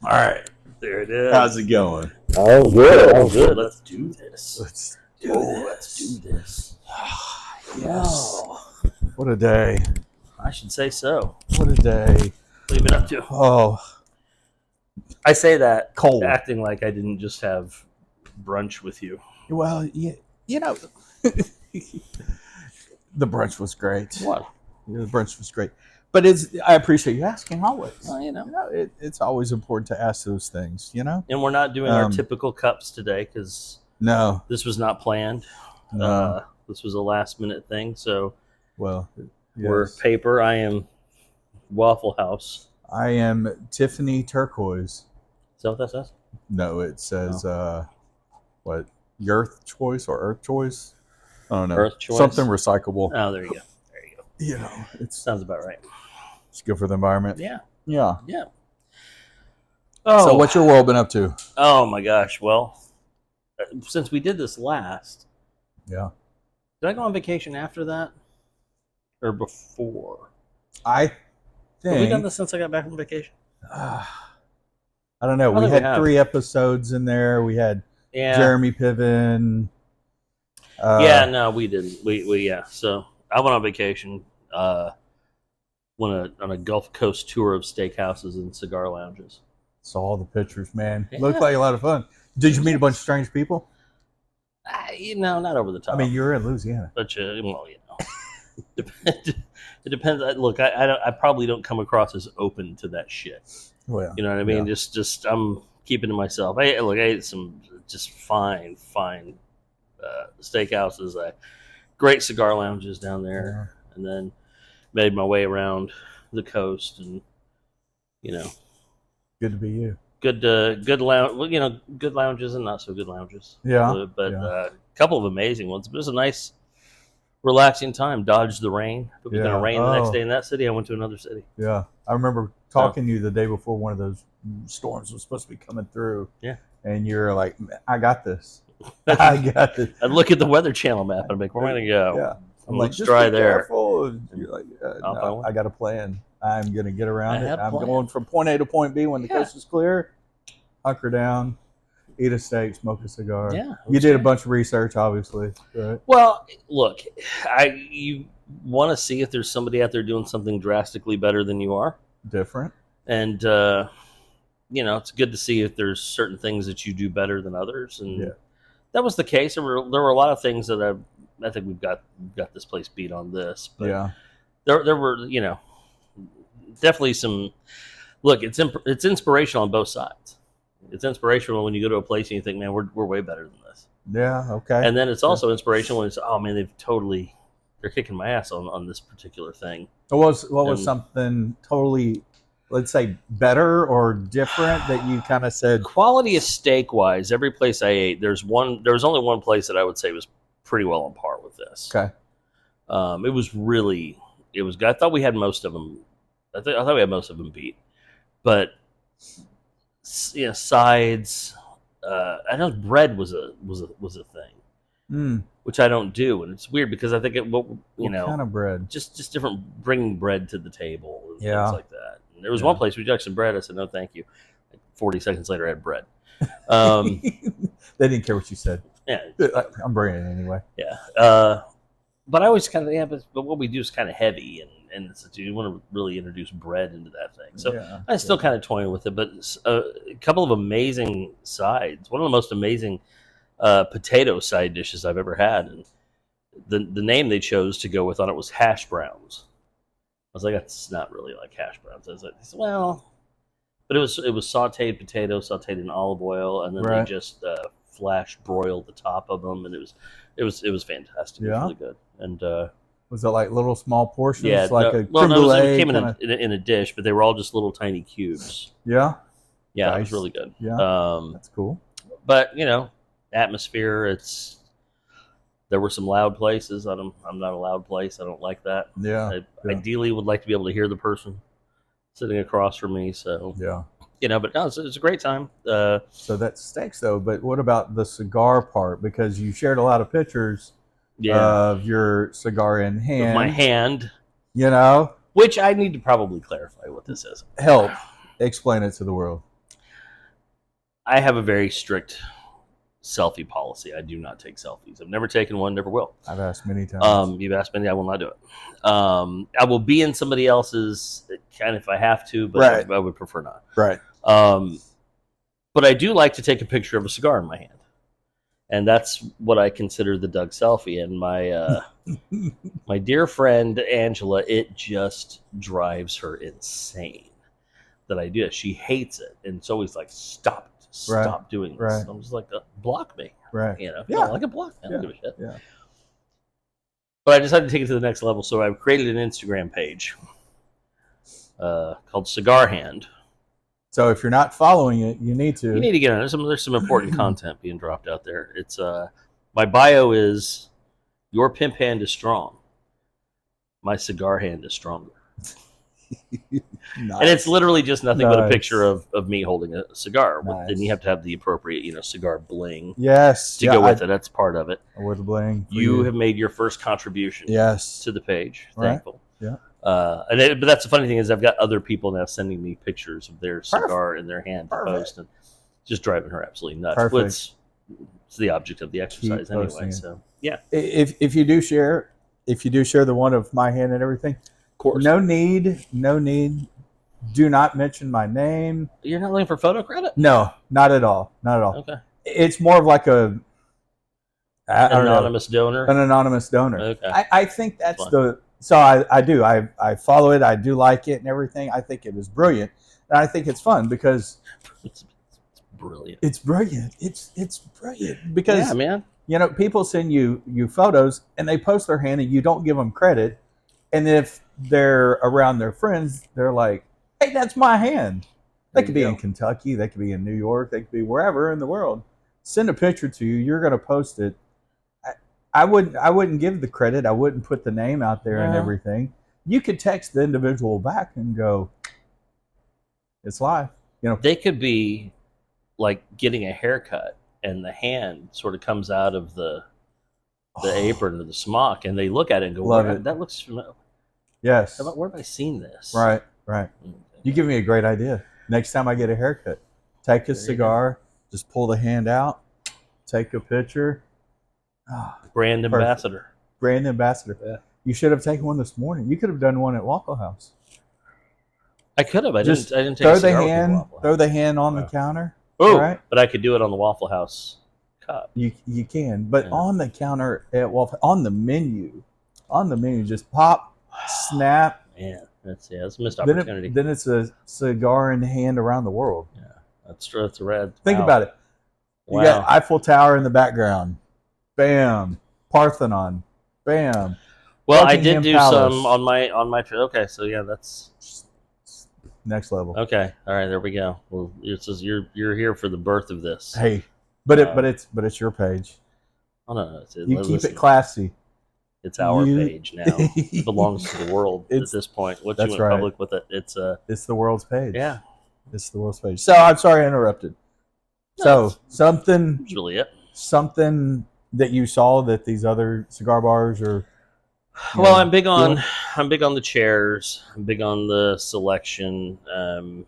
All right, there it is. How's it going? Oh, good. Oh, good. Let's do this. Let's do this. Yes. What a day. I should say so. What a day. What have you been up to? Oh, I say that cold. acting like I didn't just have brunch with you. Well, you know, the brunch was great. What? The brunch was great. But I appreciate you asking always. Well, It's always important to ask those things, And we're not doing our typical cups today because this was not planned. No. This was a last minute thing. So Well, yes. we're paper. I am Waffle House. I am Tiffany Turquoise. Is that what that says? No, it says what? Earth Choice or Earth Choice? I don't know. Earth Choice? Something recyclable. Oh, there you go. You know, it Sounds about right. It's good for the environment. Yeah. Yeah. Oh. So what's your world been up to? Oh my gosh. Well, since we did this last. Yeah. Did I go on vacation after that? Or before? I think. Have we done this since I got back from vacation? I don't know. We had 3 episodes in there. We had Jeremy Piven. No, we didn't. We So I went on vacation. Went on a Gulf Coast tour of steakhouses and cigar lounges. Saw all the pictures, man. Yeah. Looked like a lot of fun. Did you meet a bunch of strange people? Not over the top. I mean, you're in Louisiana. But it depends. Look, I probably don't come across as open to that shit. Well, you know what I mean? Yeah. Just I'm keeping to myself. I ate some just fine steakhouses, great cigar lounges down there, and then made my way around the coast, and good to be you. Good lounge. Well, good lounges and not so good lounges. Yeah, but a couple of amazing ones. But it was a nice, relaxing time. Dodged the rain. If it was going to rain the next day in that city, I went to another city. Yeah, I remember talking to you the day before one of those storms was supposed to be coming through. Yeah, and you're like, I got this. I got this. I'd look at the Weather Channel map and I'm like, where am I going to go? Yeah, I'm like, just dry be there. Careful. And you're like, no, I got a plan. I'm going to get around it. I'm going from point A to point B when the coast is clear. Hunker down, eat a steak, smoke a cigar. Yeah, you did a bunch of research, obviously. Right? Well, look, you want to see if there's somebody out there doing something drastically better than you are. Different. And, it's good to see if there's certain things that you do better than others. And that was the case. There were a lot of things that I think we've got this place beat on this. But there were, definitely some. Look, it's inspirational on both sides. It's inspirational when you go to a place and you think, man, we're way better than this. Yeah, okay. And then it's also inspirational when it's, oh man, they're kicking my ass on this particular thing. What was something totally, let's say, better or different that you kind of said? Quality of steak wise, every place I ate, there was only one place that I would say was pretty well on par with this. Okay. I thought we had most of them. I thought we had most of them beat, but sides. I know bread was a thing, which I don't do, and it's weird because I think what kind of bread, just different, bringing bread to the table and things like that. And there was one place we got some bread. I said no, thank you. Like 40 seconds later, I had bread. They didn't care what you said. Yeah, I'm bringing it anyway. Yeah, but I always kind of but what we do is kind of heavy and you want to really introduce bread into that thing. So I still kind of toying with it, but a couple of amazing sides. One of the most amazing potato side dishes I've ever had, and the name they chose to go with on it was hash browns. I was like, that's not really like hash browns, is it? He said, well, but it was sautéed potato, sautéed in olive oil, and then they just flash broiled the top of them, and it was fantastic. Yeah. It was really good. And was it like little small portions? Yeah, it came in a dish, but they were all just little tiny cubes. Yeah, nice. It was really good. Yeah, that's cool. But atmosphere. There were some loud places. I'm not a loud place. I don't like that. Yeah. Ideally, would like to be able to hear the person sitting across from me. So but no, it's a great time. So that's steaks though. But what about the cigar part? Because you shared a lot of pictures. Of your cigar in hand. With my hand. Which I need to probably clarify what this is. Help explain it to the world. I have a very strict selfie policy. I do not take selfies. I've never taken one, never will. I've asked many times. You've asked many, I will not do it. I will be in somebody else's kind if I have to, but I would prefer not. Right. But I do like to take a picture of a cigar in my hand. And that's what I consider the Doug selfie. And my my dear friend Angela, it just drives her insane that I do it. She hates it, and it's always like, stop doing this. Right. I'm just like, block me. Right. You know, if you don't like it, block me. I don't give a shit. Yeah. But I decided to take it to the next level, so I've created an Instagram page called Cigar Hand. So if you're not following it, you need to. You need to get on it. There's some important content being dropped out there. It's my bio is, your pimp hand is strong. My cigar hand is stronger. Nice. And it's literally just nothing but a picture of me holding a cigar. Nice. Then you have to have the appropriate, cigar bling. Yes. To go with it. That's part of it. With the bling. You have made your first contribution. Yes. To the page. Thankful. Yeah. But that's the funny thing is I've got other people now sending me pictures of their cigar in their hand to post, and just driving her absolutely nuts. Perfect. It's the object of the exercise anyway. So yeah. If you do share the one of my hand and everything, of course. No need. Do not mention my name. You're not looking for photo credit? No, not at all. Not at all. Okay. It's more of like an anonymous donor. An anonymous donor. Okay. I think that's So I do. I follow it. I do like it and everything. I think it is brilliant, and I think it's fun because it's brilliant. It's brilliant. It's brilliant because yeah, man. People send you photos and they post their hand and you don't give them credit, and if they're around their friends, they're like, "Hey, that's my hand." They could be in Kentucky. They could be in New York. They could be wherever in the world. Send a picture to you. You're going to post it. I wouldn't give the credit. I wouldn't put the name out there and everything. You could text the individual back and go, "It's live." They could be like getting a haircut, and the hand sort of comes out of the apron or the smock, and they look at it and go, Love it. That looks familiar. Yes. Where have I seen this? Right. You give me a great idea. Next time I get a haircut, take a cigar, just pull the hand out, take a picture. Brand ambassador. Brand ambassador. Yeah. You should have taken one this morning. You could have done one at Waffle House. I could have. I didn't take throw the hand on the counter. Oh, right? But I could do it on the Waffle House cup. You can, but on the counter at Waffle, on the menu, just pop, snap. Man, that's a missed opportunity. Then it's a cigar in the hand around the world. Yeah, that's a red. Think about it. You got Eiffel Tower in the background. Bam. Parthenon. Bam. Well, I did do some on my okay, so yeah, that's next level. Okay. All right, there we go. Well, you're here for the birth of this. Hey, but it's your page. Oh no, you keep it classy. It's our page now. It belongs to the world at this point. Once you went public with it, it's the world's page. Yeah. It's the world's page. So I'm sorry I interrupted. No, something that's really it. Something that you saw that these other cigar bars are. Well, I'm big on the chairs. I'm big on the selection. I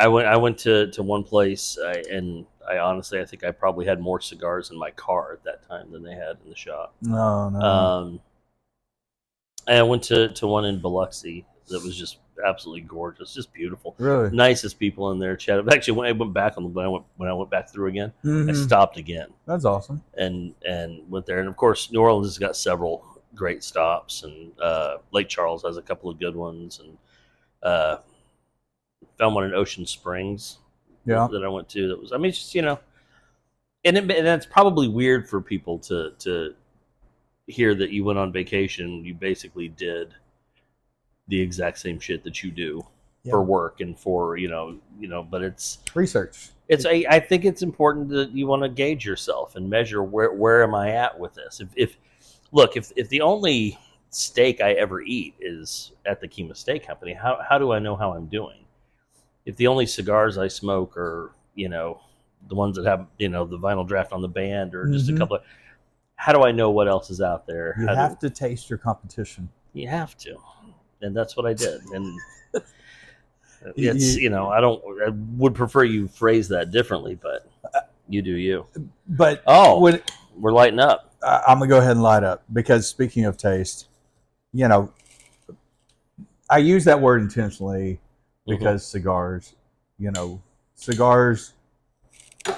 went to one place, and I honestly I think I probably had more cigars in my car at that time than they had in the shop. No. And I went to one in Biloxi that was just absolutely gorgeous, just beautiful. Really, nicest people in there. Chat. Actually, when I went back when I went back through again, I stopped again. That's awesome. And went there, and of course, New Orleans has got several great stops, and Lake Charles has a couple of good ones, and found one in Ocean Springs. Yeah, that I went to. That was, I mean, it's just and it's probably weird for people to hear that you went on vacation. You basically did the exact same shit that you do for work and for but it's research. I think it's important that you want to gauge yourself and measure where am I at with this. If the only steak I ever eat is at the Kima Steak Company, how do I know how I'm doing? If the only cigars I smoke are the ones that have the vinyl draft on the band or just a couple of, how do I know what else is out there? You have to taste your competition. You have to. And that's what I did. And It's I would prefer you phrase that differently, but you do you. But we're lighting up. I'm gonna go ahead and light up because speaking of taste, I use that word intentionally because cigars, cigars. You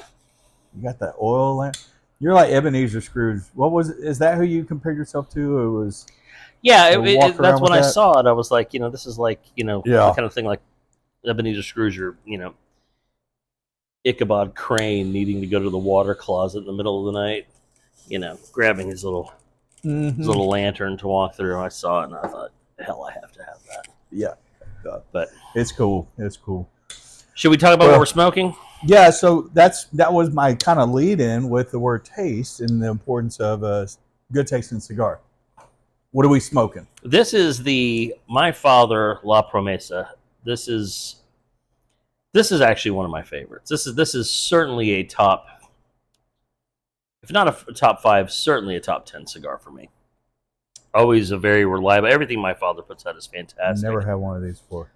got that oil lamp. You're like Ebenezer Scrooge. What was it? Is that who you compared yourself to? It was. Yeah, that's when I saw it. I was like, this is like, the kind of thing like Ebenezer Scrooge or, Ichabod Crane needing to go to the water closet in the middle of the night, grabbing his little lantern to walk through. I saw it and I thought, hell, I have to have that. Yeah. But it's cool. It's cool. Should we talk about what we're smoking? Yeah, so that was my kind of lead in with the word taste and the importance of a good tasting cigar. What are we smoking? This is My Father La Promesa. This is actually one of my favorites. This is certainly a top, if not a top 5, certainly a top 10 cigar for me. Always a very reliable. Everything my father puts out is fantastic. Never had one of these before.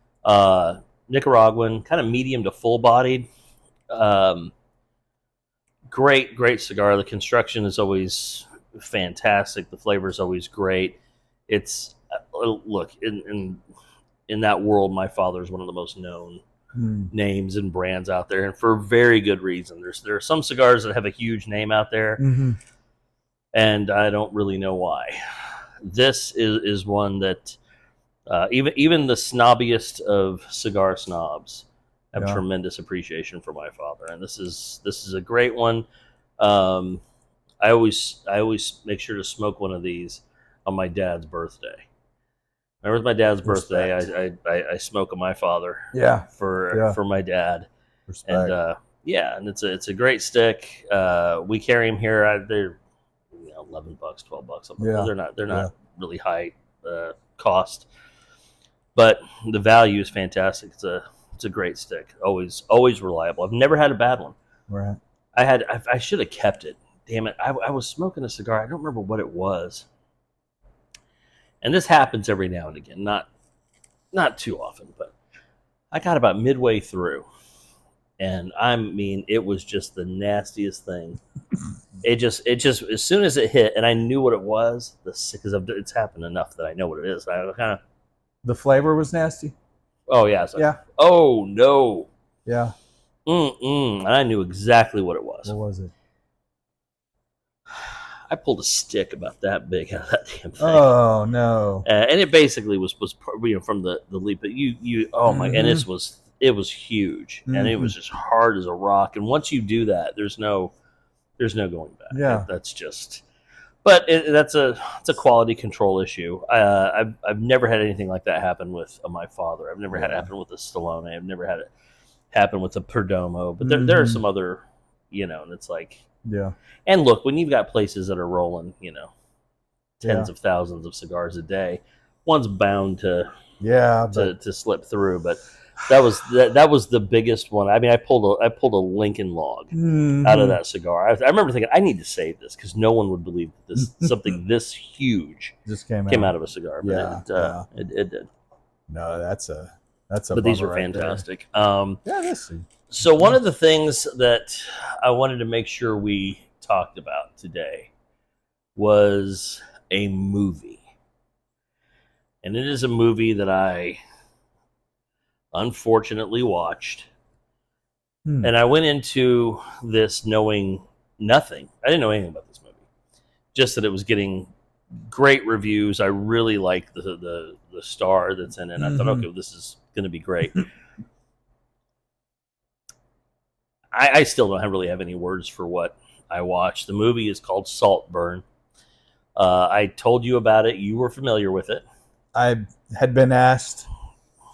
Nicaraguan, kind of medium to full bodied. Great cigar. The construction is always fantastic. The flavor is always great. It's look in that world. My father is one of the most known names and brands out there, and for very good reason. There are some cigars that have a huge name out there, and I don't really know why. This is one that even the snobbiest of cigar snobs have tremendous appreciation for my father, and this is a great one. I always make sure to smoke one of these on my dad's birthday. Remember my dad's birthday? I smoke on my father. Yeah. For my dad. Respect. And it's a great stick. We carry them here. They're $11, $12. They're not really high cost, but the value is fantastic. It's a great stick. Always reliable. I've never had a bad one. Right. I should have kept it. Damn it. I was smoking a cigar. I don't remember what it was. And this happens every now and again. Not too often, but I got about midway through. And it was just the nastiest thing. It just as soon as it hit, and I knew what it was, because it's happened enough that I know what it is. I kind of. The flavor was nasty. Oh yeah. Yeah. Oh no. Yeah. And I knew exactly what it was. What was it? I pulled a stick about that big out of that damn thing. Oh no! And it basically was from the leaf. But you oh my! And it was huge, and it was just hard as a rock. And once you do that, there's no going back. Yeah, that's just. But it's a quality control issue. I've never had anything like that happen with my father. I've never had it happen with a Stallone. I've never had it happen with a Perdomo. But there are some other, and it's like. Yeah. And look, when you've got places that are rolling, tens of thousands of cigars a day, one's bound to to slip through. But that was the biggest one. I mean, I pulled a Lincoln log out of that cigar. I remember thinking, I need to save this because no one would believe this something this huge just came out of a cigar. But it did. No, that's a. But these are fantastic. Let's see. So one of the things that I wanted to make sure we talked about today was a movie. And it is a movie that I unfortunately watched. And I went into this knowing nothing. I didn't know anything about this movie. Just that it was getting great reviews. I really like the star that's in it. I thought, okay, this is going to be great. I still don't really have any words for what I watched. The movie is called Saltburn. I told you about it. You were familiar with it. I had been asked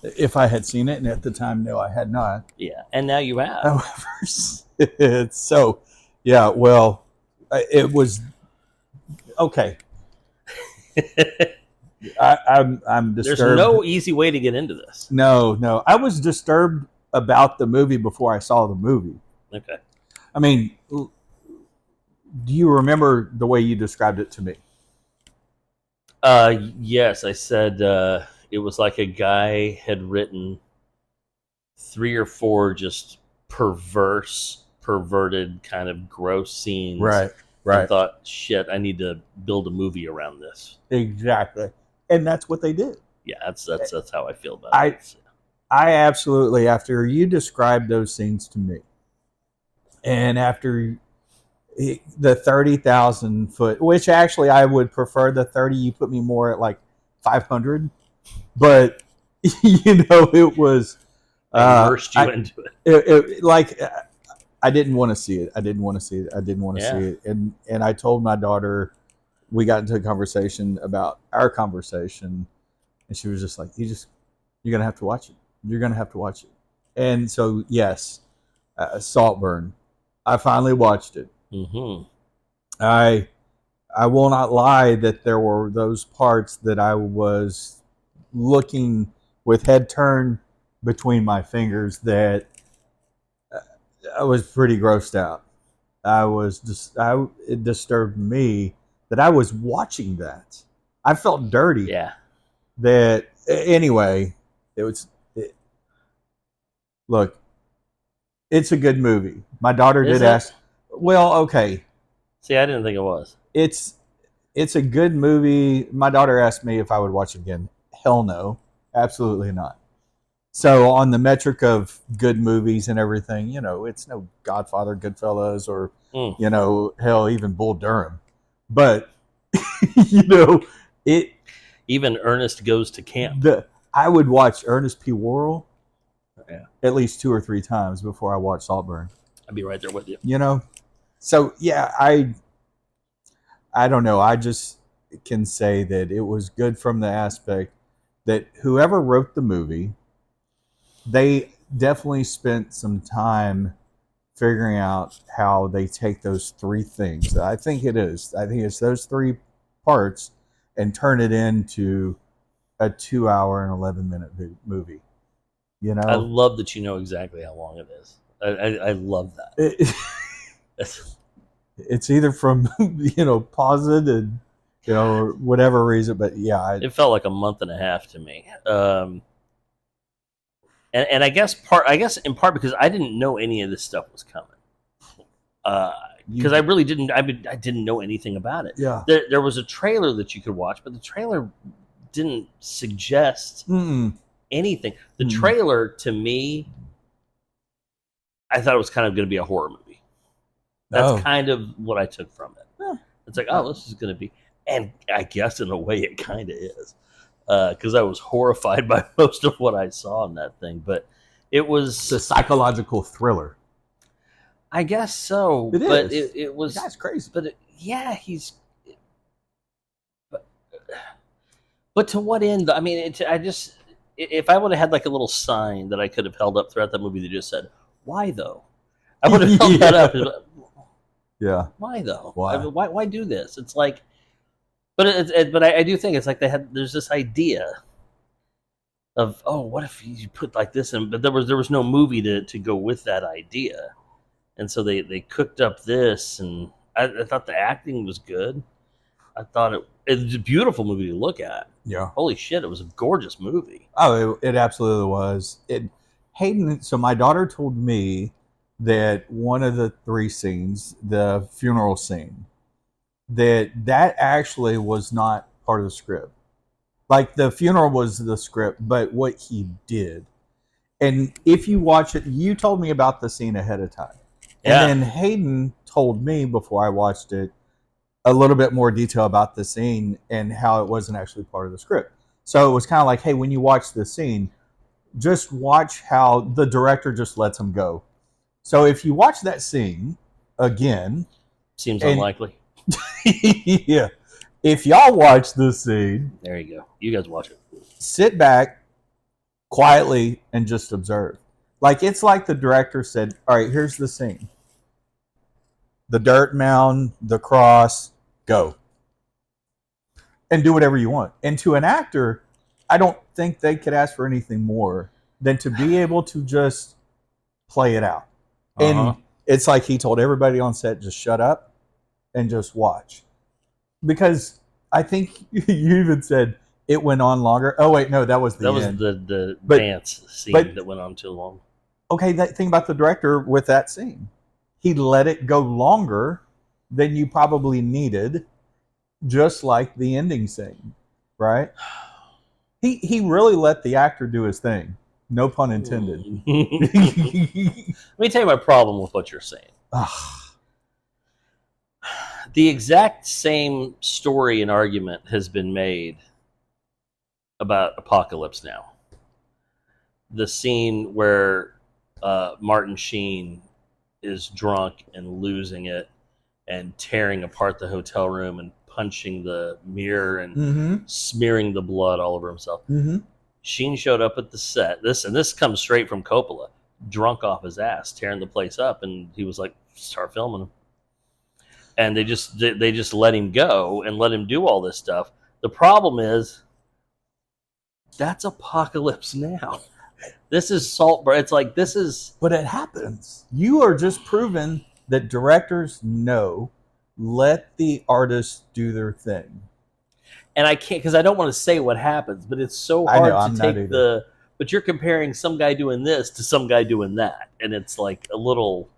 if I had seen it, and at the time, no, I had not. Yeah, and now you have. However, so, yeah, well, it was okay. I'm disturbed. There's no easy way to get into this. No. I was disturbed about the movie before I saw the movie. Okay. I mean, do you remember the way you described it to me? Yes, I said it was like a guy had written 3 or 4 just perverted, kind of gross scenes. Right. And thought, shit, I need to build a movie around this. Exactly. And that's what they did. Yeah, that's how I feel about it. I absolutely, after you described those scenes to me, and after the 30,000 foot, which actually I would prefer the 30, you put me more at like 500, but it was immersed you into it. I didn't want to see it. I didn't want to see it. And I told my daughter, we got into a conversation about our conversation, and she was just like, you're gonna have to watch it. You're gonna have to watch it. And so yes, Saltburn. I finally watched it. Mm-hmm. I will not lie that there were those parts that I was looking with head turned between my fingers that I was pretty grossed out. It disturbed me that I was watching that. I felt dirty. Yeah. That anyway, look, it's a good movie. My daughter did ask. Well, okay. See, I didn't think it was. It's a good movie. My daughter asked me if I would watch it again. Hell no, absolutely not. So on the metric of good movies and everything, it's no Godfather, Goodfellas, or hell, even Bull Durham. But it. Even Ernest Goes to Camp. I would watch Ernest P. Worrell at least 2 or 3 times before I watch Saltburn. I'd be right there with you. So yeah, I don't know. I just can say that it was good from the aspect that whoever wrote the movie, they definitely spent some time figuring out how they take those 3 things. I think it's those 3 parts and turn it into a 2 hour and 11-minute movie. I love that you know exactly how long it is. I love that. It's either from pause it and or whatever reason, but yeah, it felt like a month and a half to me. And I guess in part because I didn't know any of this stuff was coming. Because I really didn't. I didn't know anything about it. Yeah, there was a trailer that you could watch, but the trailer didn't suggest anything. The trailer to me, I thought it was kind of going to be a horror movie. That's kind of what I took from it. Yeah. It's like, this is going to be, and I guess in a way it kind of is, because I was horrified by most of what I saw in that thing. But it was a psychological thriller. I guess so. It but is. It was. That's crazy. But But to what end? I mean, if I would have had like a little sign that I could have held up throughout that movie that just said, "Why though?" I would have held that up. Yeah. Why though? Why? I mean, why do this? It's like, but I do think it's like there's this idea of, what if you put like this in? But there was no movie to go with that idea, and so they cooked up this, and I thought the acting was good. I thought it was a beautiful movie to look at. Yeah. Holy shit, it was a gorgeous movie. Oh, it absolutely was. Hayden. So my daughter told me that one of the 3 scenes, the funeral scene, that actually was not part of the script. Like the funeral was the script, but what he did. And if you watch it, you told me about the scene ahead of time. Yeah. And then Hayden told me before I watched it a little bit more detail about the scene and how it wasn't actually part of the script. So it was kind of like, hey, when you watch this scene, just watch how the director just lets him go. So if you watch that scene again, seems unlikely. Yeah. If y'all watch this scene, there you go. You guys watch it. Sit back quietly and just observe. Like it's like the director said, all right, here's the scene. The dirt mound, the cross, go. And do whatever you want. And to an actor, I don't think they could ask for anything more than to be able to just play it out. And it's like he told everybody on set, just shut up and just watch. Because I think you even said It went on longer. Oh wait, no, that was the end. The dance scene that went on too long. Okay, that thing about the director with that scene, he let it go longer than you probably needed, just like the ending scene, right? He really let the actor do his thing. No pun intended. Let me tell you my problem with what you're saying. The exact same story and argument has been made about Apocalypse Now. The scene where Martin Sheen is drunk and losing it and tearing apart the hotel room and punching the mirror and smearing the blood all over himself. Sheen showed up at the set. This comes straight from Coppola, drunk off his ass, tearing the place up, and he was like, "Start filming him." And they just let him go and let him do all this stuff. The problem is, that's Apocalypse Now. This is Saltburn. It's like, this is... But it happens. You are just proving that directors know, let the artists do their thing. And I can't, because I don't want to say what happens, but it's so hard to take the... But you're comparing some guy doing this to some guy doing that. And it's like a little...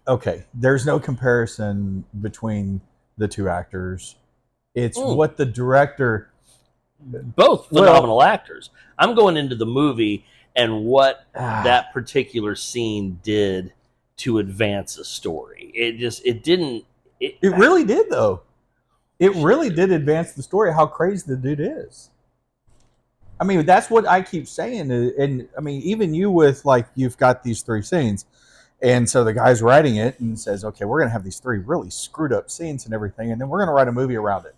Okay, there's no comparison between the two actors. It's what the director... Both phenomenal actors. I'm going into the movie and what that particular scene did to advance a story. It really did, though. It really did advance the story, how crazy the dude is. I mean, that's what I keep saying. And I mean, even you with, like, you've got these 3 scenes. And so the guy's writing it and says, okay, we're going to have these 3 really screwed up scenes and everything. And then we're going to write a movie around it.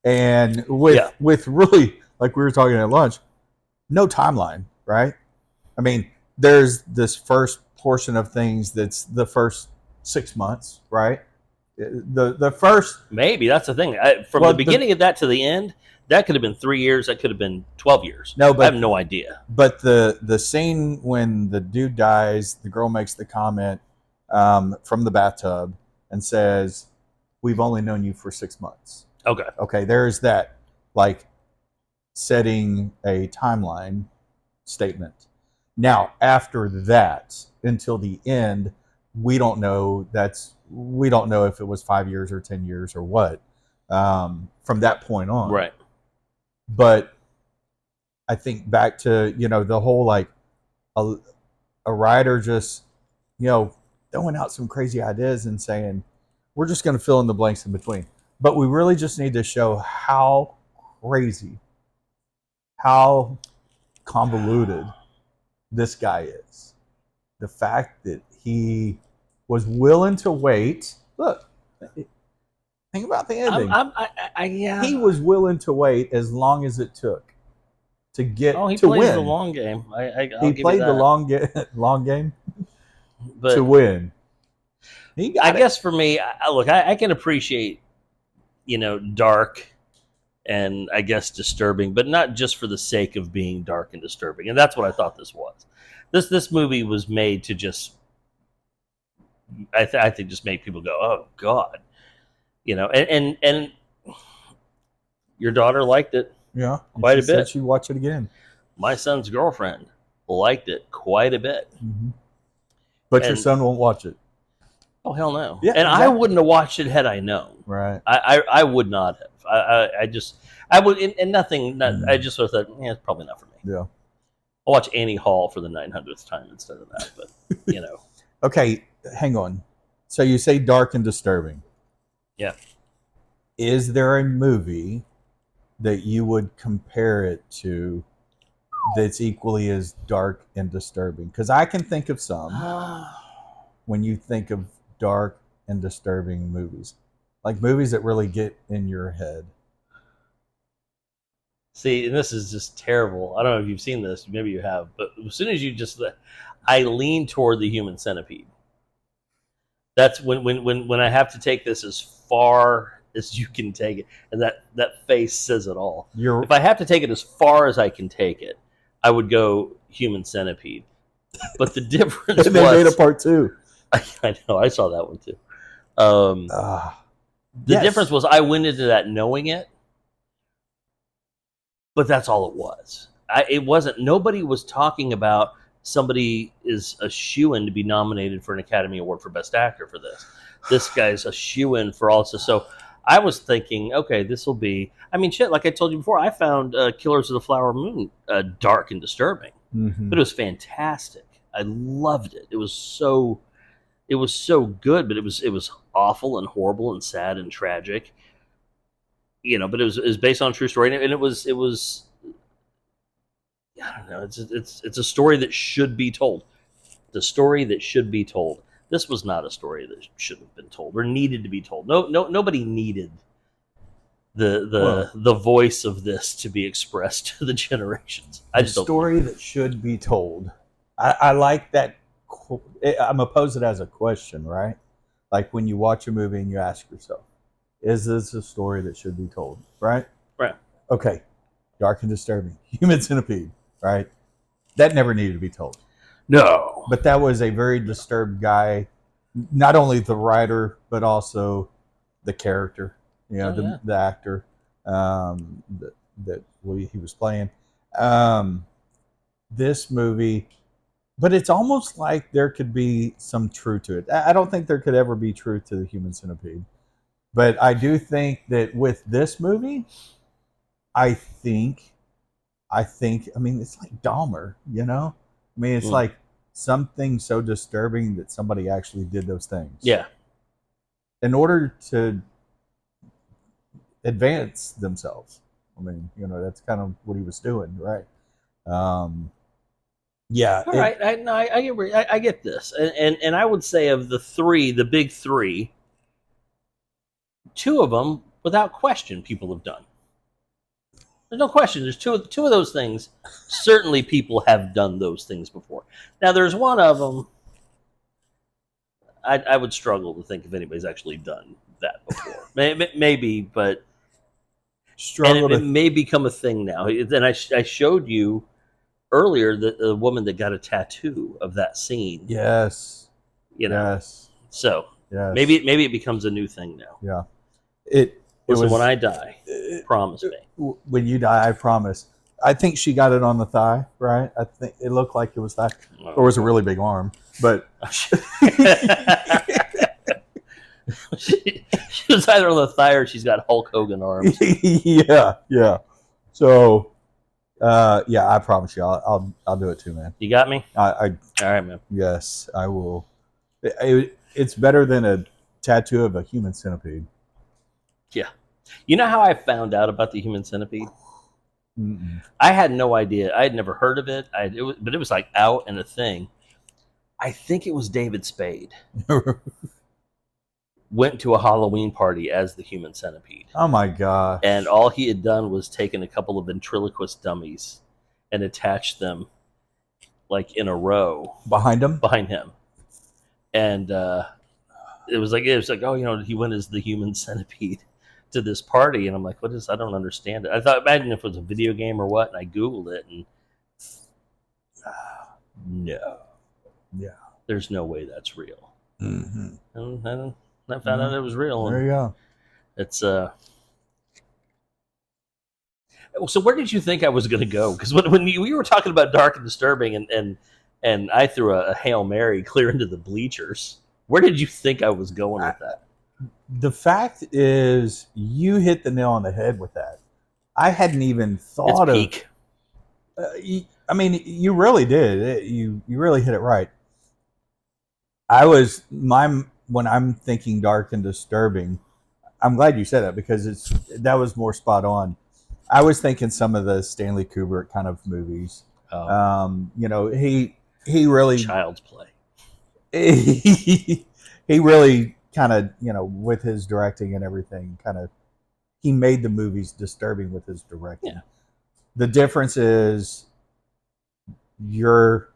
And with really, like we were talking at lunch, no timeline, right? I mean, there's this first portion of things that's the first 6 months, right? The first... Maybe, that's the thing. From the beginning of that to the end, that could have been 3 years, that could have been 12 years. No, but I have no idea. But the scene when the dude dies, the girl makes the comment from the bathtub and says, "We've only known you for 6 months." Okay, there's that, like, setting a timeline statement. Now, after that, until the end, we don't know if it was 5 years or 10 years or what, from that point on. Right. But I think back to, the whole, like, a writer just, throwing out some crazy ideas and saying, we're just going to fill in the blanks in between. But we really just need to show how crazy, how convoluted this guy is. The fact that he was willing to wait. Look, think about the ending. He was willing to wait as long as it took to get to win. He plays the long game. He played the long game to win. I guess for me, look, I can appreciate, dark and I guess disturbing, but not just for the sake of being dark and disturbing. And that's what I thought this was. This movie was made to just, I think, just make people go, oh God, and your daughter liked it. Yeah, quite a bit. She'd watch it again. My son's girlfriend liked it quite a bit. Mm-hmm. But your son won't watch it. Oh, hell no. Yeah, and exactly. I wouldn't have watched it had I known. Right. I would not have. I would, and nothing, I just sort of thought, it's probably not for me. Yeah. I'll watch Annie Hall for the 900th time instead of that, but, Okay, hang on. So you say dark and disturbing. Yeah. Is there a movie that you would compare it to that's equally as dark and disturbing? Because I can think of some when you think of dark and disturbing movies. Like movies that really get in your head. See, and this is just terrible. I don't know if you've seen this. Maybe you have. But as soon as I lean toward the Human Centipede. That's when I have to take this as far as you can take it. And that face says it all. If I have to take it as far as I can take it, I would go Human Centipede. But the difference they made a part 2. I know. I saw that one too. The difference was I went into that knowing it. but that's all it was. It wasn't. Nobody was talking about somebody is a shoo-in to be nominated for an Academy Award for Best Actor for this. This guy's a shoo-in for also. So I was thinking, okay, this will be. I mean, shit. Like I told you before, I found Killers of the Flower Moon dark and disturbing, but it was fantastic. I loved it. It was so good, but it was awful and horrible and sad and tragic. But it was based on a true story, and it was I don't know. It's a story that should be told. The story that should be told. This was not a story that should have been told or needed to be told. Nobody needed the voice of this to be expressed to the generations. A story that should be told. I like that. I'm gonna pose it as a question, right? Like when you watch a movie and you ask yourself, is this a story that should be told? Right? Right. Okay. Dark and disturbing. Human Centipede. Right? That never needed to be told. No. But that was a very disturbed guy. Not only the writer, but also the character. The actor that he was playing. This movie, but it's almost like there could be some truth to it. I don't think there could ever be truth to the Human Centipede. But I do think that with this movie, I mean, it's like Dahmer, I mean, it's like something so disturbing that somebody actually did those things. Yeah. In order to advance themselves. I mean, that's kind of what he was doing, right? Yeah. All right. I get this. And I would say of the big three, two of them, without question, people have done. There's no question. There's two of those things. Certainly, people have done those things before. Now, there's one of them. I would struggle to think if anybody's actually done that before. Maybe, but it may become a thing now. And I showed you earlier the woman that got a tattoo of that scene. Yes. Yes. So yes. Maybe it becomes a new thing now. Yeah. Listen, when I die, promise me. When you die, I promise. I think she got it on the thigh, right? I think it looked like it was thigh. Or was a really big arm, but she was either on the thigh or she's got Hulk Hogan arms. yeah. So, I promise you, I'll do it too, man. You got me? All right, man. Yes, I will. It's better than a tattoo of a human centipede. Yeah. You know how I found out about the Human Centipede? Mm-mm. I had no idea. I had never heard of it. But it was like out and a thing. I think it was David Spade. Went to a Halloween party as the Human Centipede. Oh my God. And all he had done was taken a couple of ventriloquist dummies and attached them like in a row. Behind him. And it was like, oh, he went as the Human Centipede to this party, and I'm like, what is? I don't understand it. Imagine if it was a video game or what, and I Googled it, and no, there's no way that's real. Mm-hmm. And I found out it was real. There you go. It's So where did you think I was going to go? Because when we were talking about dark and disturbing, and I threw a Hail Mary clear into the bleachers, where did you think I was going with that? The fact is, you hit the nail on the head with that. I hadn't even thought it's peak. I mean, you really did. You really hit it right. When I'm thinking dark and disturbing, I'm glad you said that because that was more spot on. I was thinking some of the Stanley Kubrick kind of movies. Oh. He really Child's Play. He really kind of, with his directing and everything, he made the movies disturbing with his directing. Yeah. The difference is you're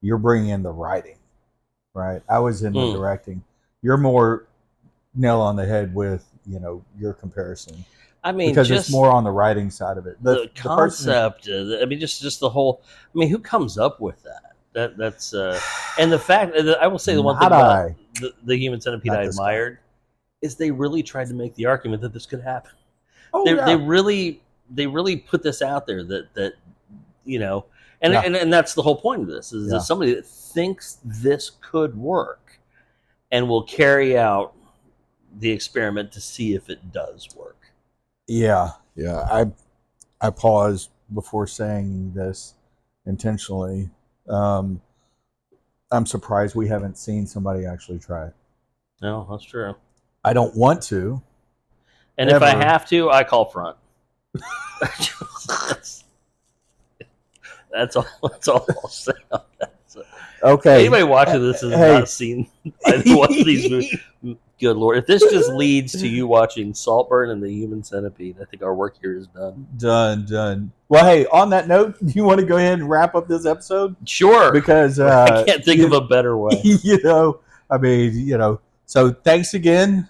bringing in the writing, right? I was in the directing. You're more nail on the head with, your comparison. I mean, because it's more on the writing side of it. The concept. Just the whole. I mean, who comes up with that? That's and the fact that I will say the one thing about the Human Centipede I admired is they really tried to make the argument that this could happen. Oh, They really they really put this out there that you know, and Yeah. and that's the whole point of this is that somebody that thinks this could work and will carry out the experiment to see if it does work. Yeah. I paused before saying this intentionally. I'm surprised we haven't seen somebody actually try it. No, that's true. I don't want to. And if I have to, I call front. That's all I'll say on that. So, okay. Anybody watching this has not seen either one of these movies. Good Lord. If this just leads to you watching Saltburn and the Human Centipede, I think our work here is done. Done. Well, hey, on that note, do you want to go ahead and wrap up this episode? Sure. Because I can't think of a better way. So thanks again.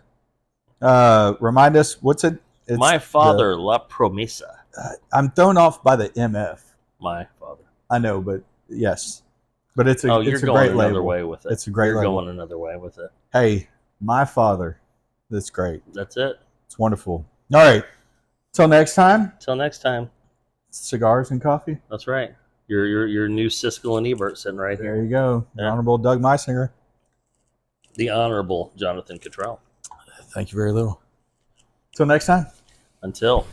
Remind us, what's it? It's My Father, La Promesa. I'm thrown off by the MF. My Father. I know, but yes. But it's a, you're it's a going great another label. way with it. It's a great You're label. going another way with it. Hey, My Father. That's great. That's it. It's wonderful. All right. Till next time. Cigars and coffee. That's right. Your new Siskel and Ebert sitting right here. There you go. The Honorable Doug Meisinger. The Honorable Jonathan Cottrell. Thank you very little. Till next time. Until.